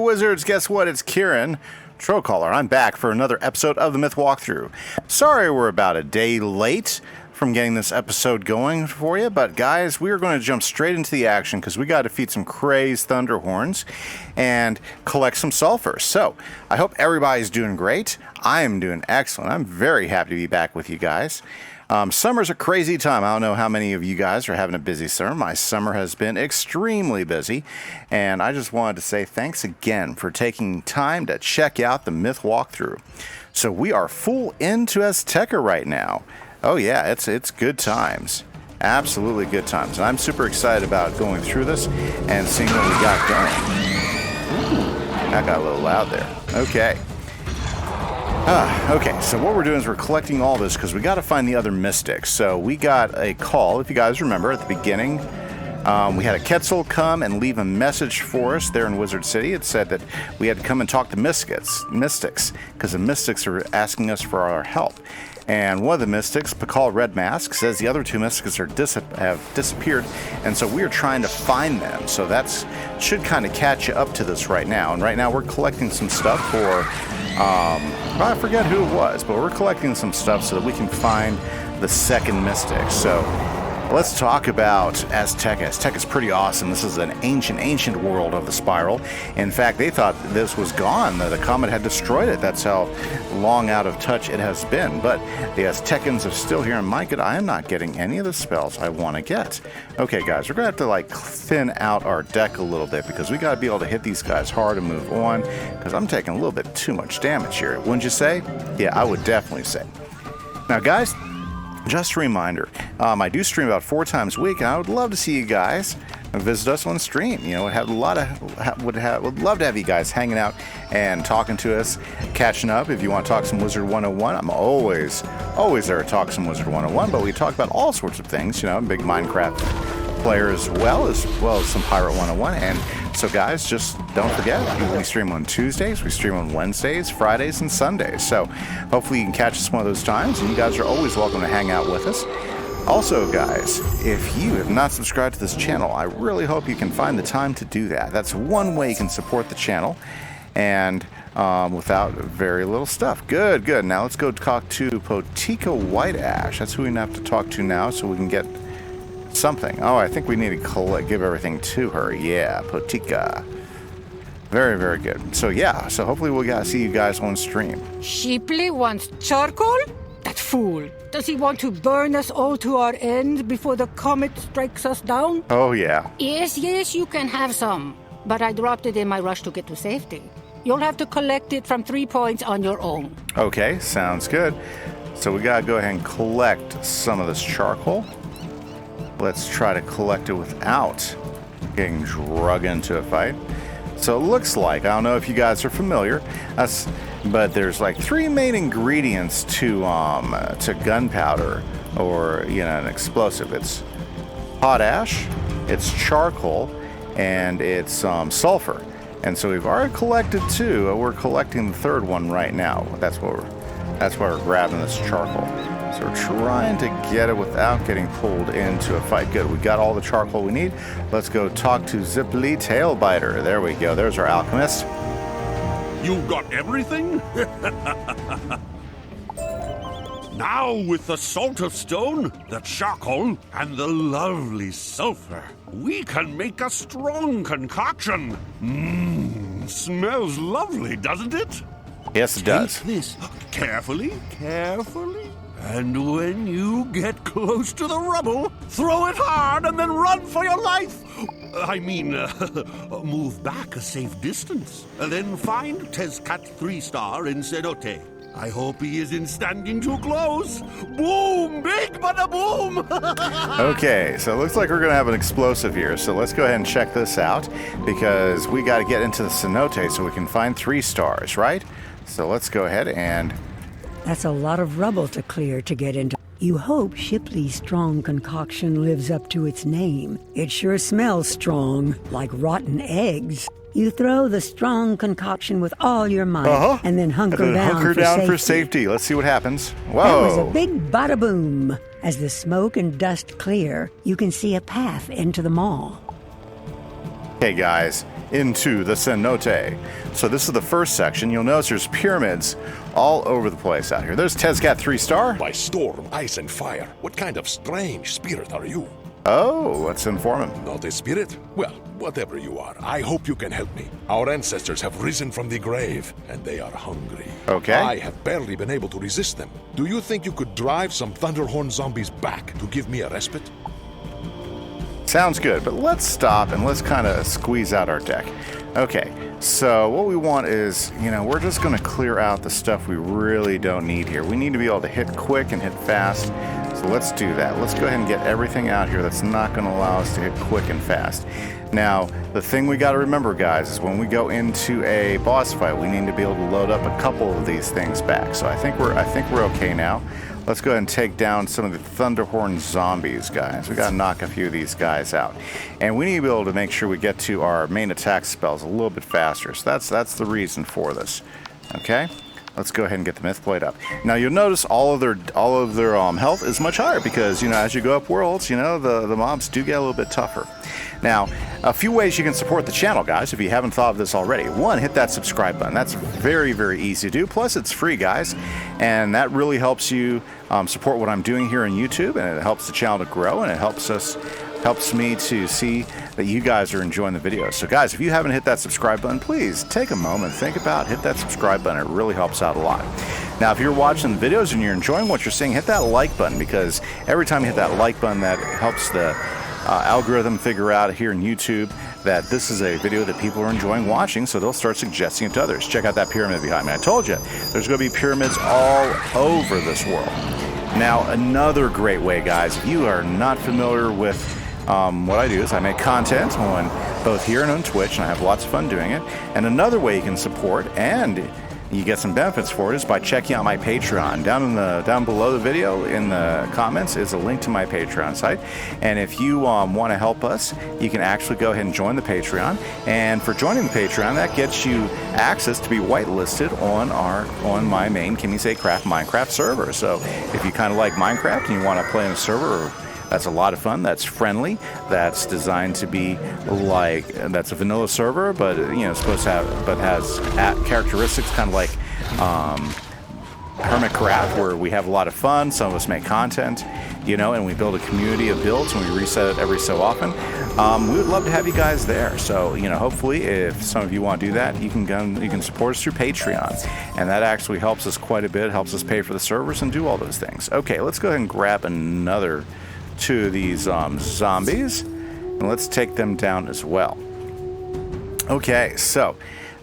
Wizards, guess what? It's Kieran, Trollcaller. I'm back for another episode of the Myth Walkthrough. Sorry we're about a day late from getting this episode going for you, but guys, we are going to jump straight into the action because we got to defeat some crazed Thunderhorns and collect some sulfur. So, I hope everybody's doing great. I am doing excellent. I'm very happy to be back with you guys. Summer's a crazy time. I don't know how many of you guys are having a busy summer. My summer has been extremely busy, and I just wanted to say thanks again for taking time to check out the Myth Walkthrough. So we are full into Azteca right now. Oh yeah, it's good times. Absolutely good times. And I'm super excited about going through this and seeing what we got going. Ooh, that got a little loud there. Okay. Okay, so what we're doing is we're collecting all this because we got to find the other mystics. So we got a call, if you guys remember, at the beginning. We had a Quetzal come and leave a message for us there in Wizard City. It said that we had to come and talk to mystics, because the mystics are asking us for our help. And one of the mystics, Pacal Redmask, says the other two mystics have disappeared, and so we are trying to find them. So that should kind of catch you up to this right now. And right now we're collecting some stuff for, I forget who it was, but we're collecting some stuff so that we can find the second mystic. So let's talk about Azteca. Azteca is pretty awesome. This is an ancient world of the spiral. In fact, they thought this was gone, that the comet had destroyed it. That's how long out of touch it has been. But the Aztecans are still here, and my God, I am not getting any of the spells I want to get. Okay, guys, we're going to have to thin out our deck a little bit because we got to be able to hit these guys hard and move on because I'm taking a little bit too much damage here. Wouldn't you say? Yeah, I would definitely say. Now, guys, just a reminder, I do stream about 4 times a week, and I would love to see you guys visit us on stream. You know, would love to have you guys hanging out and talking to us, catching up. If you want to talk some Wizard 101, I'm always there to talk some Wizard 101. But we talk about all sorts of things. You know, I'm a big Minecraft player as well as some Pirate 101. And so, guys, just don't forget, we stream on Tuesdays, we stream on Wednesdays, Fridays, and Sundays. So hopefully you can catch us one of those times, and you guys are always welcome to hang out with us. Also, guys, if you have not subscribed to this channel, I really hope you can find the time to do that. That's one way you can support the channel, and without very little stuff. Good. Now let's go talk to Pacal Redmask. That's who we have to talk to now so we can get something. Oh, I think we need to give everything to her. Yeah, Pacal. Very good. So yeah, hopefully we'll see you guys on stream. Shipley wants charcoal? That fool. Does he want to burn us all to our end before the comet strikes us down? Oh yeah. Yes, you can have some. But I dropped it in my rush to get to safety. You'll have to collect it from 3 points on your own. Okay, sounds good. So we gotta go ahead and collect some of this charcoal. Let's try to collect it without getting drug into a fight. So it looks like, I don't know if you guys are familiar, but there's 3 main ingredients to gunpowder or an explosive. It's potash, it's charcoal, and it's sulfur. And so we've already collected 2. We're collecting the 3rd one right now. That's why we're grabbing this charcoal. So we're trying to get it without getting pulled into a fight. Good, we got all the charcoal we need. Let's go talk to Zipply Tailbiter. There we go, there's our alchemist. You've got everything? Now with the salt of stone, the charcoal, and the lovely sulfur, we can make a strong concoction. Smells lovely, doesn't it? Yes, it does. Take this carefully. And when you get close to the rubble, throw it hard and then run for your life. I mean, move back a safe distance. And then find Tezcat 3-star in Cenote. I hope he isn't standing too close. Boom! Big bada boom! Okay, so it looks like we're going to have an explosive here. So let's go ahead and check this out because we got to get into the Cenote so we can find 3 stars, right? So let's go ahead and... That's a lot of rubble to clear to get into. You hope Shipley's strong concoction lives up to its name. It sure smells strong, like rotten eggs. You throw the strong concoction with all your might, and then hunker down for safety. Let's see what happens. Whoa! That was a big bada boom. As the smoke and dust clear, you can see a path into the mall. Okay, guys, into the cenote. So this is the first section. You'll notice there's pyramids all over the place out here. There's Tezcat 3-star. By storm, ice, and fire. What kind of strange spirit are you? Oh, let's inform him. Not a spirit? Well, whatever you are, I hope you can help me. Our ancestors have risen from the grave, and they are hungry. Okay. I have barely been able to resist them. Do you think you could drive some Thunderhorn zombies back to give me a respite? Sounds good, but let's stop and let's kind of squeeze out our deck. Okay, so what we want is, we're just going to clear out the stuff we really don't need here. We need to be able to hit quick and hit fast. So let's do that. Let's go ahead and get everything out here that's not going to allow us to hit quick and fast. Now, the thing we got to remember, guys, is when we go into a boss fight, we need to be able to load up a couple of these things back. So I think we're okay now. Let's go ahead and take down some of the Thunderhorn zombies, guys. We got to knock a few of these guys out. And we need to be able to make sure we get to our main attack spells a little bit faster. So that's the reason for this. Okay? Let's go ahead and get the myth plate up. Now you'll notice all of their health is much higher because as you go up worlds, the mobs do get a little bit tougher. Now, a few ways you can support the channel, guys, if you haven't thought of this already. One, hit that subscribe button. That's very, very easy to do. Plus, it's free, guys, and that really helps you support what I'm doing here on YouTube, and it helps the channel to grow, and it helps me to see that you guys are enjoying the videos. So guys, if you haven't hit that subscribe button, please take a moment, think about, hit that subscribe button. It really helps out a lot. Now, if you're watching the videos and you're enjoying what you're seeing, hit that like button, because every time you hit that like button, that helps the algorithm figure out here in YouTube that this is a video that people are enjoying watching, so they'll start suggesting it to others. Check out that pyramid behind me. I told you, there's going to be pyramids all over this world. Now, another great way, guys, if you are not familiar with what I do is I make content on both here and on Twitch, and I have lots of fun doing it. And another way you can support and you get some benefits for it is by checking out my Patreon. Down below the video in the comments is a link to my Patreon site. And if you want to help us, you can actually go ahead and join the Patreon. And for joining the Patreon, that gets you access to be whitelisted on my main Kimise Craft Minecraft server. So if you kind of like Minecraft and you want to play in a server, that's a lot of fun. That's friendly. That's designed to be that's a vanilla server, but supposed to have, but has characteristics kind of like Hermitcraft, where we have a lot of fun. Some of us make content, and we build a community of builds, and we reset it every so often. We would love to have you guys there. So hopefully, if some of you want to do that, you can support us through Patreon, and that actually helps us quite a bit. Helps us pay for the servers and do all those things. Okay, let's go ahead and grab another two of these zombies, and let's take them down as well. Okay, so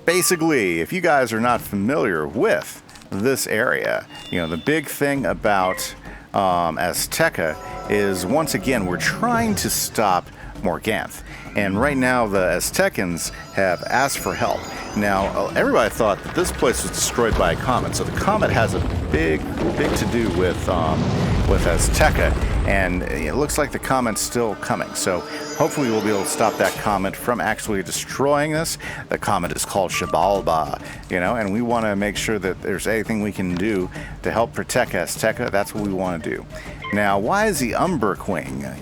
basically, if you guys are not familiar with this area, the big thing about Azteca is, once again, we're trying to stop Morganth. And right now, the Aztecans have asked for help. Now, everybody thought that this place was destroyed by a comet, so the comet has a big to do with Azteca, and it looks like the comet's still coming. So hopefully we'll be able to stop that comet from actually destroying this. The comet is called Xibalba, and we want to make sure that there's anything we can do to help protect Azteca. That's what we want to do. Now, why is the Umberqueen,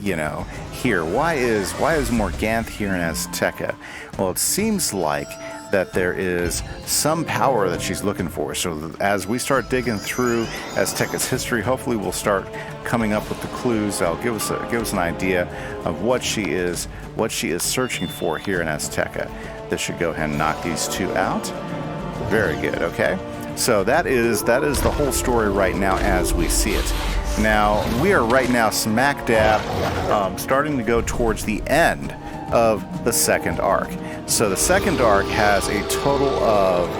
here? Why is Morganth here in Azteca? Well, it seems like that there is some power that she's looking for. So as we start digging through Azteca's history, hopefully we'll start coming up with the clues that'll give us an idea of what she is searching for here in Azteca. This should go ahead and knock these two out. Very good. Okay. So that is the whole story right now as we see it. Now, we are right now smack dab starting to go towards the end of the second arc. So the second arc has a total of,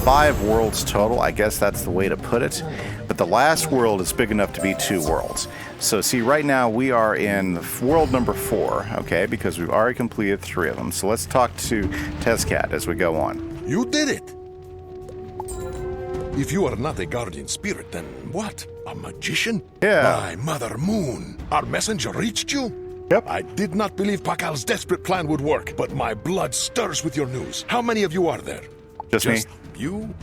5 worlds total. I guess that's the way to put it. But the last world is big enough to be 2 worlds. So see, right now we are in world number 4, okay, because we've already completed 3 of them. So let's talk to Tezcat as we go on. You did it! If you are not a guardian spirit, then what? A magician? Yeah. My Mother Moon, our messenger reached you? Yep. I did not believe Pacal's desperate plan would work, but my blood stirs with your news. How many of you are there? Just me. You?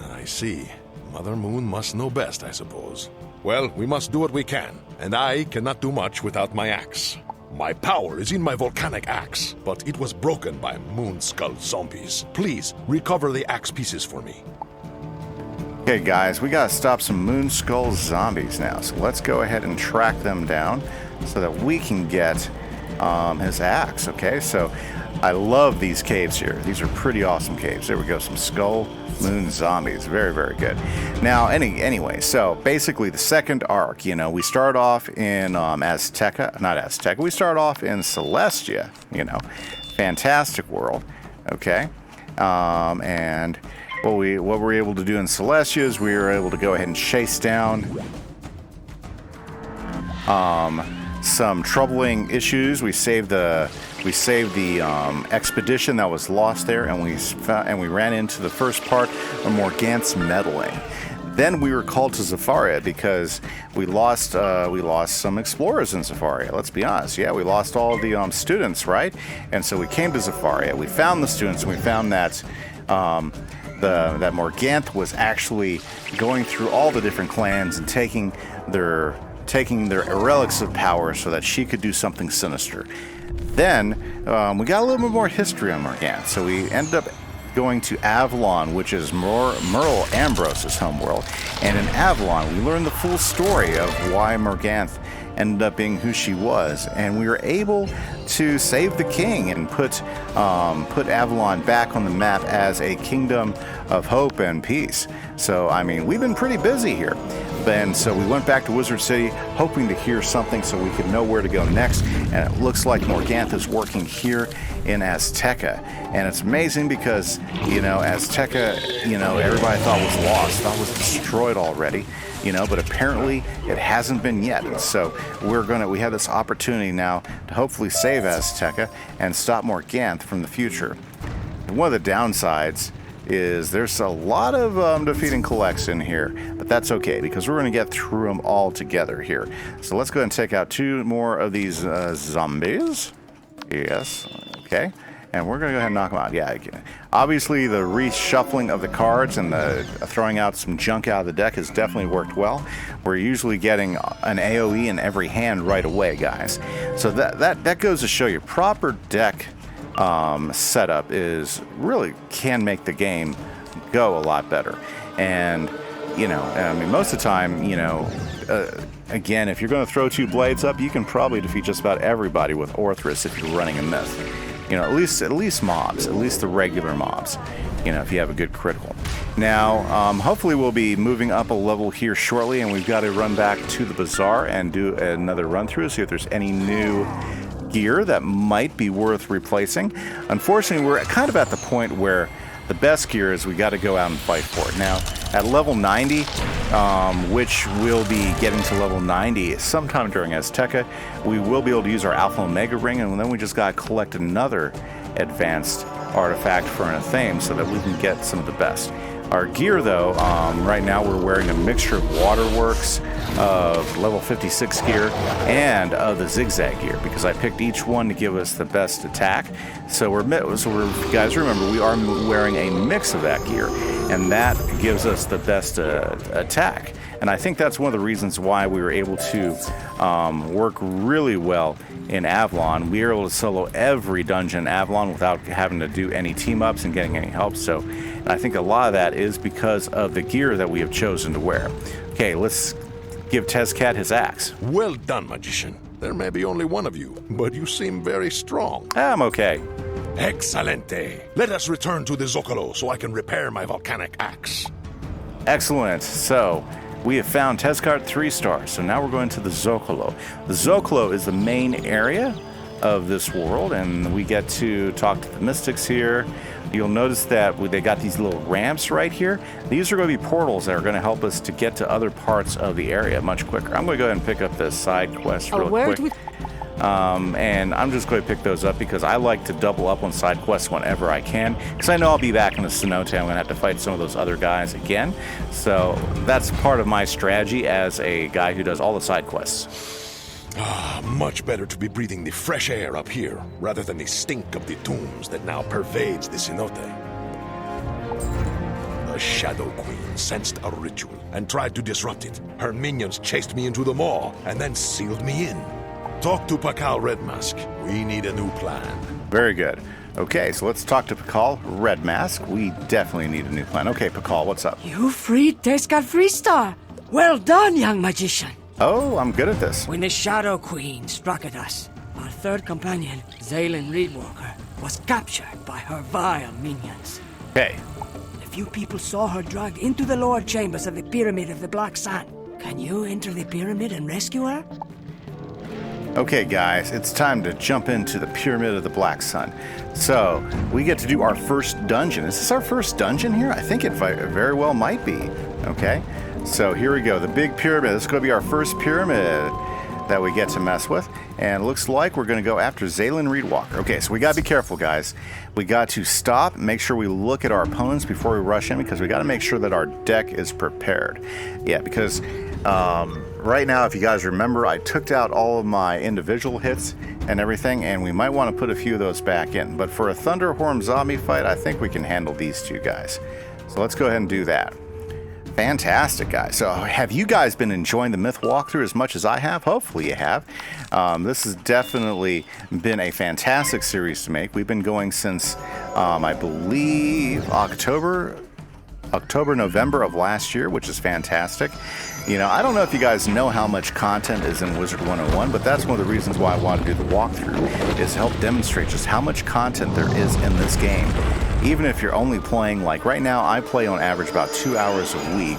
I see. Mother Moon must know best, I suppose. Well, we must do what we can, and I cannot do much without my axe. My power is in my volcanic axe, but it was broken by Moonskull zombies. Please, recover the axe pieces for me. Okay, guys, we gotta stop some Moonskull zombies now. So let's go ahead and track them down so that we can get his axe. Okay, so I love these caves here. These are pretty awesome caves. There we go, some Skull Moon zombies. Very, very good. Now, anyway, so basically the second arc, you know, we start off in we start off in Celestia, you know, fantastic world. Okay, and what we're able to do in Celestia is we were able to go ahead and chase down some troubling issues. We saved the expedition that was lost there, and we ran into the first part of Morganth's meddling. Then we were called to Zafaria because we lost some explorers in Zafaria. Let's be honest. Yeah, we lost all of the students, right? And so we came to Zafaria. We found the students, and we found that that Morganth was actually going through all the different clans and taking their relics of power so that she could do something sinister. Then we got a little bit more history on Morganth, so we ended up going to Avalon, which is Merle Ambrose's homeworld. And in Avalon, we learned the full story of why Morganth ended up being who she was, and we were able to save the king and put Avalon back on the map as a kingdom of hope and peace. So, I mean, we've been pretty busy here. And so we went back to Wizard City hoping to hear something so we could know where to go next. And it looks like Morganth is working here in Azteca. And it's amazing because, you know, Azteca, you know, everybody thought was lost, thought was destroyed already, you know, but apparently it hasn't been yet. And so we have this opportunity now to hopefully save Azteca and stop Morganth from the future. And one of the downsides is there's a lot of defeating collects in here, but that's okay because we're going to get through them all together here. So let's go ahead and take out 2 more of these zombies. Yes, okay. And we're going to go ahead and knock them out. Yeah, obviously the reshuffling of the cards and the throwing out some junk out of the deck has definitely worked well. We're usually getting an AoE in every hand right away, guys. So that goes to show you proper deck setup is really can make the game go a lot better. And, you know, I mean, most of the time, you know, again, if you're going to throw 2 blades up, you can probably defeat just about everybody with Orthrus if you're running a myth. You know, at least mobs, at least the regular mobs, you know, if you have a good critical. Now, hopefully we'll be moving up a level here shortly, and we've got to run back to the bazaar and do another run through, see if there's any new gear that might be worth replacing. Unfortunately, we're kind of at the point where the best gear is we got to go out and fight for it. Now, at level 90, which we'll be getting to level 90 sometime during Azteca, we will be able to use our Alpha Omega ring, and then we just got to collect another advanced artifact for an Athame so that we can get some of the best. Our gear, though, right now we're wearing a mixture of Waterworks, of level 56 gear, and of the Zigzag gear, because I picked each one to give us the best attack. So guys, remember, we are wearing a mix of that gear, and that gives us the best attack. And I think that's one of the reasons why we were able to work really well in Avalon. We were able to solo every dungeon in Avalon without having to do any team-ups and getting any help. So I think a lot of that is because of the gear that we have chosen to wear. Okay, let's give Tezcat his axe. Well done, Magician. There may be only one of you, but you seem very strong. I'm okay. Excelente. Let us return to the Zocalo so I can repair my volcanic axe. Excellent. So we have found Tezcat 3 stars. So now we're going to the Zocalo. The Zocalo is the main area of this world, and we get to talk to the mystics here. You'll notice that they got these little ramps right here. These are going to be portals that are going to help us to get to other parts of the area much quicker. I'm going to go ahead and pick up the side quest real quick. And I'm just going to pick those up because I like to double up on side quests whenever I can, because I know I'll be back in the cenote. I'm going to have to fight some of those other guys again. So that's part of my strategy as a guy who does all the side quests. Much better to be breathing the fresh air up here, rather than the stink of the tombs that now pervades the cenote. The Shadow Queen sensed a ritual and tried to disrupt it. Her minions chased me into the maw and then sealed me in. Talk to Pacal Redmask. We need a new plan. Very good. Okay, so let's talk to Pacal Redmask. We definitely need a new plan. Okay, Pacal, what's up? You freed Teskar Freestar. Well done, young magician. Oh, I'm good at this. When the Shadow Queen struck at us, our third companion, Zaylin Reedwalker, was captured by her vile minions. Okay. A few people saw her dragged into the lower chambers of the Pyramid of the Black Sun. Can you enter the pyramid and rescue her? Okay, guys, it's time to jump into the Pyramid of the Black Sun. So, we get to do our first dungeon. Is this our first dungeon here? I think it very well might be. Okay, so here we go. The big pyramid. This is going to be our first pyramid that we get to mess with. And it looks like we're going to go after Zaylin Reedwalker. Okay, so we got to be careful, guys. We got to stop, make sure we look at our opponents before we rush in, because we got to make sure that our deck is prepared. Yeah, because right now, if you guys remember, I took out all of my individual hits and everything, and we might want to put a few of those back in. But for a Thunderhorn zombie fight, I think we can handle these two guys. So let's go ahead and do that. Fantastic, guys. So have you guys been enjoying the Myth walkthrough as much as I have? Hopefully you have. This has definitely been a fantastic series to make. We've been going since, I believe, October, November of last year, which is fantastic. You know, I don't know if you guys know how much content is in Wizard 101, but that's one of the reasons why I want to do the walkthrough, is help demonstrate just how much content there is in this game. Even if you're only playing, like right now, I play on average about 2 hours a week,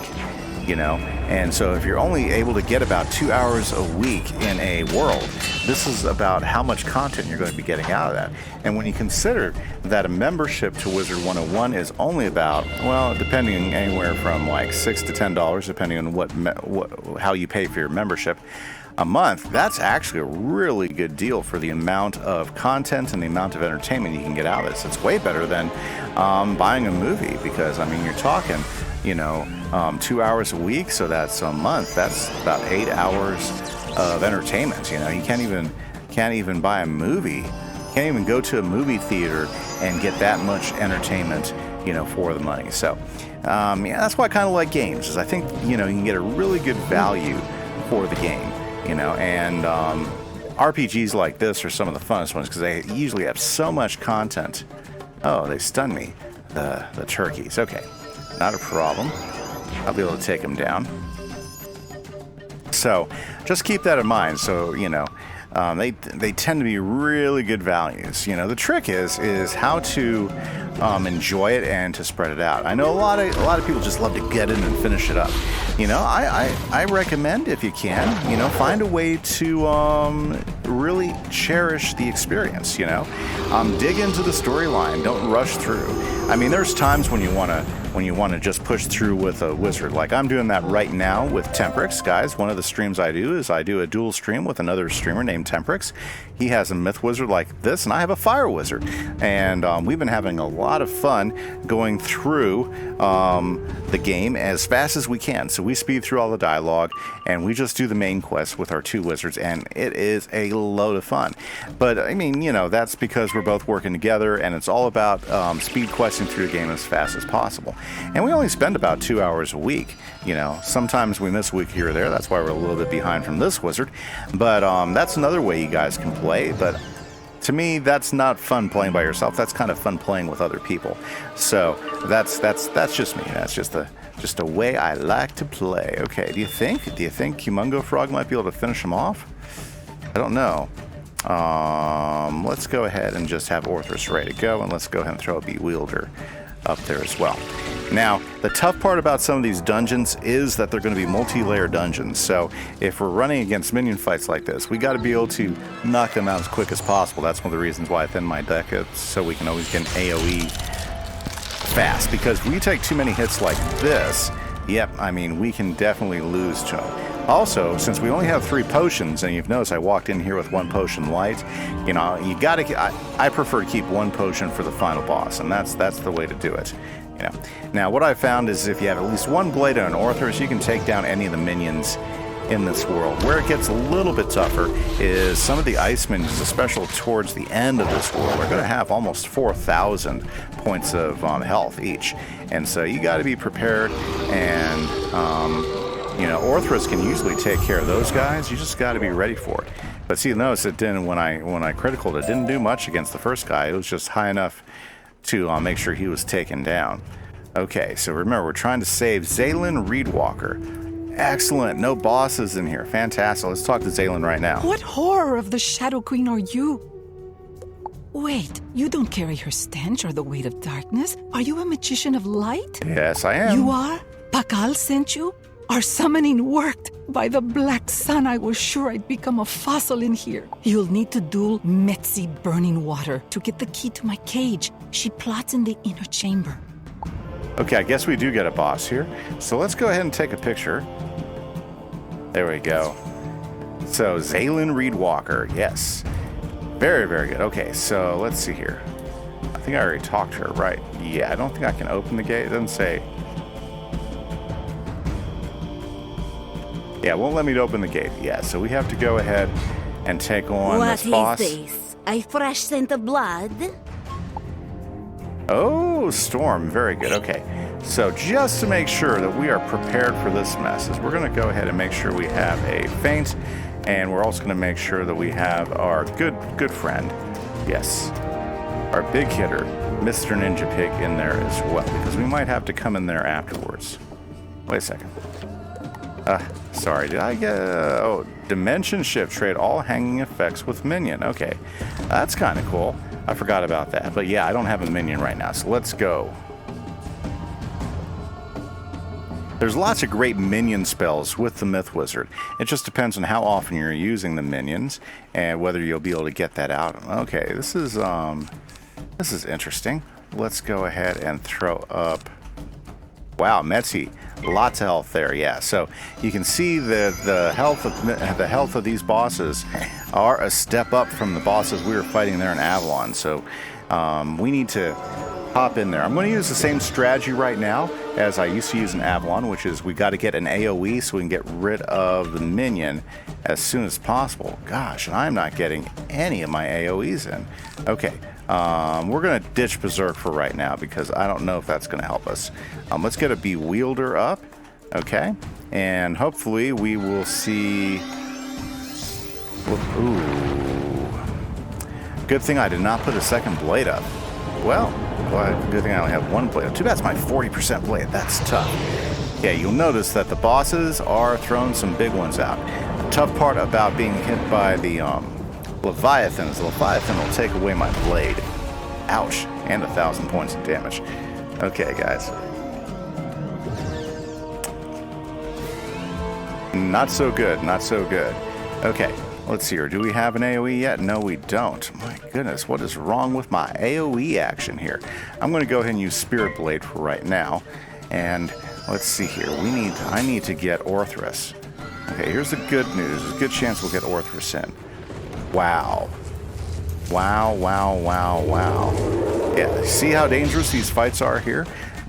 you know, and so if you're only able to get about 2 hours a week in a world, this is about how much content you're going to be getting out of that. And when you consider that a membership to Wizard 101 is only about, well, depending anywhere from like $6 to $10, depending on how you pay for your membership a month, that's actually a really good deal for the amount of content and the amount of entertainment you can get out of this. It's way better than buying a movie, because, I mean, you're talking, you know, 2 hours a week, so that's a month. That's about 8 hours of entertainment. You know, you can't even buy a movie. You can't even go to a movie theater and get that much entertainment, you know, for the money. So, yeah, that's why I kind of like games, is I think, you know, you can get a really good value for the game. You know, and RPGs like this are some of the funnest ones because they usually have so much content. Oh, they stunned me, the turkeys. Okay, not a problem. I'll be able to take them down. So just keep that in mind. So, you know, they tend to be really good values. You know, the trick is how to enjoy it and to spread it out. I know a lot of people just love to get in and finish it up. You know, I recommend, if you can, you know, find a way to really cherish the experience. You know, dig into the storyline. Don't rush through. I mean, there's times when you want to just push through with a wizard. Like I'm doing that right now with Temprix, guys. One of the streams I do is I do a dual stream with another streamer named Temprix. He has a Myth wizard like this, and I have a Fire wizard. And we've been having a lot of fun going through the game as fast as we can. So we speed through all the dialogue, and we just do the main quest with our two wizards, and it is a load of fun. But I mean, you know, that's because we're both working together, and it's all about speed questing through the game as fast as possible. And we only spend about 2 hours a week. You know, sometimes we miss a week here or there. That's why we're a little bit behind from this wizard. But that's another way you guys can play. But to me, that's not fun playing by yourself. That's kind of fun playing with other people. So that's just me. That's just a way I like to play. Okay, do you think Humungo Frog might be able to finish him off? I don't know. Let's go ahead and just have Orthrus ready to go, and let's go ahead and throw a Bewielder up there as well. Now, the tough part about some of these dungeons is that they're going to be multi-layer dungeons. So if we're running against minion fights like this, we got to be able to knock them out as quick as possible. That's one of the reasons why I thin my deck up, so we can always get an AoE fast. Because we take too many hits like this, yep, I mean, we can definitely lose to them. Also, since we only have 3 potions, and you've noticed I walked in here with 1 potion light, you know, you gotta. I prefer to keep 1 potion for the final boss, and that's the way to do it. You know. Now, what I found is if you have at least 1 blade and an Orthrus, you can take down any of the minions in this world. Where it gets a little bit tougher is some of the ice minions, especially towards the end of this world, are going to have almost 4,000 points of health each, and so you got to be prepared. And you know, Orthrus can usually take care of those guys. You just got to be ready for it. But see, notice it didn't, when I critical it didn't do much against the first guy. It was just high enough to make sure he was taken down. Okay, so remember, we're trying to save Zaylin Reedwalker. Excellent. No bosses in here. Fantastic. Let's talk to Zaylin right now. What horror of the Shadow Queen are you? Wait, you don't carry her stench or the weight of darkness? Are you a magician of light? Yes, I am. You are? Pacal sent you? Our summoning worked. By the black sun, I was sure I'd become a fossil in here. You'll need to duel Metzi Burning Water to get the key to my cage. She plots in the inner chamber. Okay, I guess we do get a boss here. So let's go ahead and take a picture. There we go. So, Zaylin Reedwalker, yes. Very, very good. Okay, so let's see here. I think I already talked to her, right? Yeah, I don't think I can open the gate. It doesn't say. Yeah, it won't let me open the gate. Yeah, so we have to go ahead and take on this boss. What is this? A fresh scent of blood? Oh, Storm. Very good. Okay. So just to make sure that we are prepared for this mess, we're going to go ahead and make sure we have a feint, and we're also going to make sure that we have our good friend, yes, our big hitter, Mr. Ninja Pig, in there as well, because we might have to come in there afterwards. Wait a second. Sorry, did I get... oh, Dimension Shift. Trade all hanging effects with minion. Okay, that's kind of cool. I forgot about that. But yeah, I don't have a minion right now, so let's go. There's lots of great minion spells with the Myth Wizard. It just depends on how often you're using the minions and whether you'll be able to get that out. Okay, this is interesting. Let's go ahead and throw up... Wow, Metzi, lots of health there. Yeah, so you can see that the health of these bosses are a step up from the bosses we were fighting there in Avalon. So we need to hop in there. I'm going to use the same strategy right now as I used to use in Avalon, which is we got to get an AoE so we can get rid of the minion as soon as possible. Gosh, and I'm not getting any of my AoEs in. Okay. We're going to ditch Berserk for right now because I don't know if that's going to help us. Let's get a Bewielder up, okay? And hopefully we will see... Ooh. Good thing I did not put a second blade up. Well, good thing I only have one blade up. Too bad it's my 40% blade. That's tough. Yeah, you'll notice that the bosses are throwing some big ones out. The tough part about being hit by the... Leviathan is Leviathan will take away my blade. Ouch. And 1,000 points of damage. Okay, guys. Not so good. Not so good. Okay. Let's see here. Do we have an AoE yet? No, we don't. My goodness. What is wrong with my AoE action here? I'm going to go ahead and use Spirit Blade for right now. And let's see here. I need to get Orthrus. Okay, here's the good news. There's a good chance we'll get Orthrus in. Wow. Wow, wow, wow, wow. Yeah, see how dangerous these fights are here?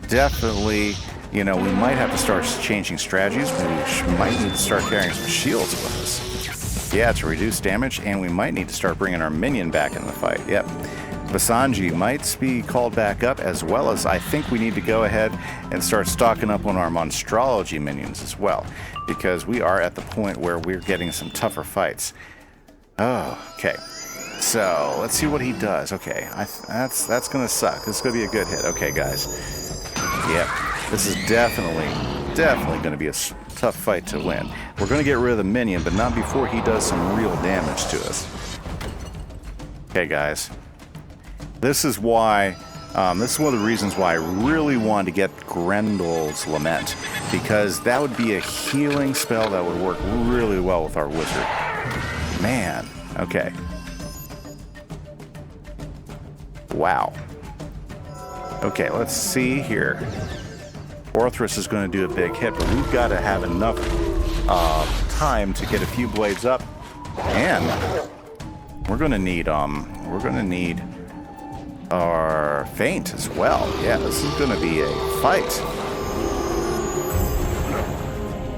Definitely, you know, we might have to start changing strategies. We might need to start carrying some shields with us. Yeah, to reduce damage, and we might need to start bringing our minion back in the fight. Yep. Basanji might be called back up, as well as I think we need to go ahead and start stocking up on our Monstrology minions as well, because we are at the point where we're getting some tougher fights. Oh, okay. So, let's see what he does. Okay, that's going to suck. This is going to be a good hit. Okay, guys. Yep. This is definitely going to be a tough fight to win. We're going to get rid of the minion, but not before he does some real damage to us. Okay, guys. This is why... this is one of the reasons why I really wanted to get Grendel's Lament, because that would be a healing spell that would work really well with our wizard. Man, okay. Wow. Okay, let's see here. Orthrus is going to do a big hit, but we've got to have enough time to get a few blades up, and we're going to need our feint as well. Yeah, this is going to be a fight.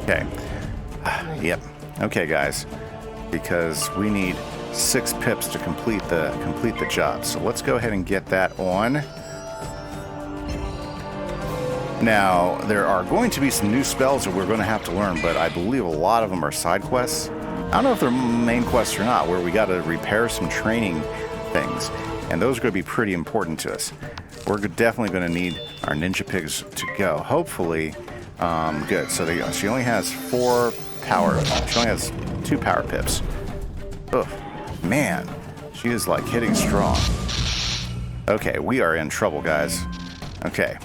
Okay. Yep. Okay, guys. Because we need 6 pips to complete the job. So let's go ahead and get that on. Now, there are going to be some new spells that we're going to have to learn, but I believe a lot of them are side quests. I don't know if they're main quests or not, where we got to repair some training things. And those are going to be pretty important to us. We're definitely going to need our ninja pigs to go. Hopefully, good. So there you go. She only has 4 power. She only has 2 power pips. Ugh, man. She is like hitting strong. Okay, we are in trouble, guys. Okay.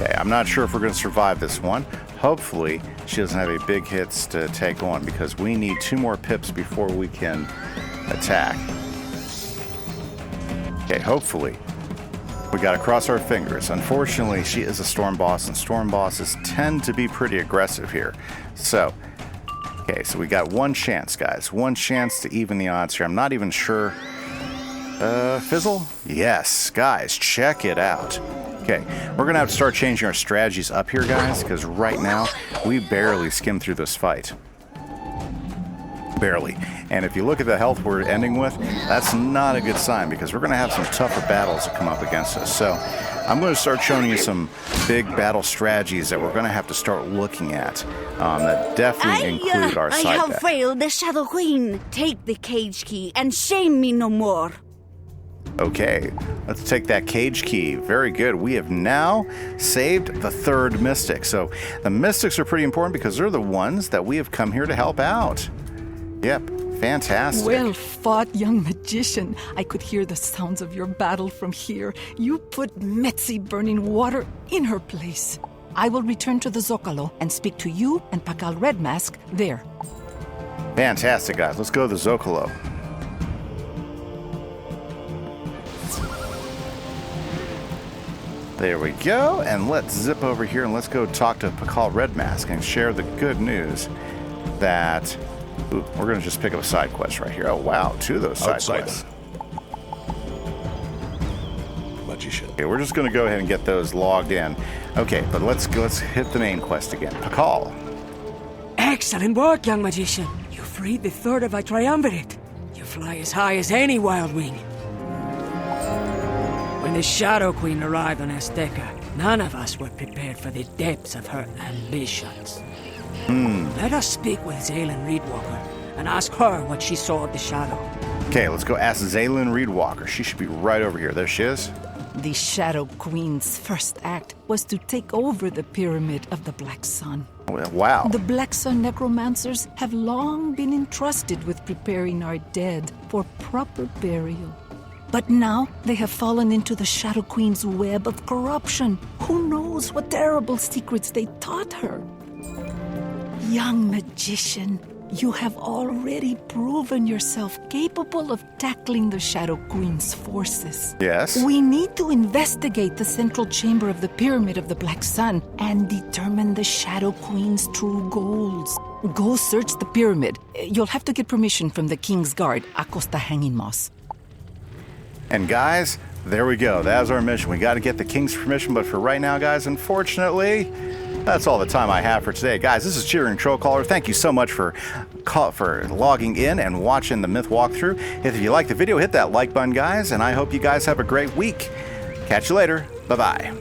Okay, I'm not sure if we're going to survive this one. Hopefully, she doesn't have any big hits to take on because we need 2 more pips before we can attack. Okay, hopefully. We got to cross our fingers. Unfortunately, she is a storm boss, and storm bosses tend to be pretty aggressive here. So, okay, so we got 1 chance, guys. 1 chance to even the odds here. I'm not even sure. Fizzle? Yes, guys, check it out. Okay, we're going to have to start changing our strategies up here, guys, because right now we barely skimmed through this fight. Barely. And if you look at the health we're ending with, that's not a good sign because we're going to have some tougher battles that come up against us. So I'm going to start showing you some big battle strategies that we're going to have to start looking at that definitely include our side I have deck. failed the Shadow Queen. Take the cage key and shame me no more. Okay, let's take that cage key. Very good. We have now saved the 3rd mystic. So the mystics are pretty important because they're the ones that we have come here to help out. Yep, fantastic. Well fought, young magician. I could hear the sounds of your battle from here. You put Metzi burning water in her place. I will return to the Zocalo and speak to you and Pacal Redmask there. Fantastic, guys. Let's go to the Zocalo. There we go, and let's zip over here and let's go talk to Pacal Redmask and share the good news that we're going to just pick up a side quest right here. Oh wow, 2 of those side quests. Magician. Okay, we're just going to go ahead and get those logged in. Okay, but let's hit the main quest again. Pacal. Excellent work, young magician. You freed the 3rd of our triumvirate. You fly as high as any wild wing. When the Shadow Queen arrived on Azteca, none of us were prepared for the depths of her ambitions. Let us speak with Zaylin Reedwalker and ask her what she saw of the Shadow. Okay, let's go ask Zaylin Reedwalker. She should be right over here. There she is. The Shadow Queen's first act was to take over the Pyramid of the Black Sun. Wow. The Black Sun necromancers have long been entrusted with preparing our dead for proper burial. But now they have fallen into the Shadow Queen's web of corruption. Who knows what terrible secrets they taught her? Young magician, you have already proven yourself capable of tackling the Shadow Queen's forces. Yes. We need to investigate the central chamber of the Pyramid of the Black Sun and determine the Shadow Queen's true goals. Go search the pyramid. You'll have to get permission from the King's Guard, Acosta Hanging Moss. And guys, there we go. That was our mission. We got to get the King's permission, but for right now, guys, unfortunately, that's all the time I have for today. Guys, this is Cheering Trollcaller. Thank you so much for logging in and watching the Myth walkthrough. If you like the video, hit that like button, guys, and I hope you guys have a great week. Catch you later. Bye-bye.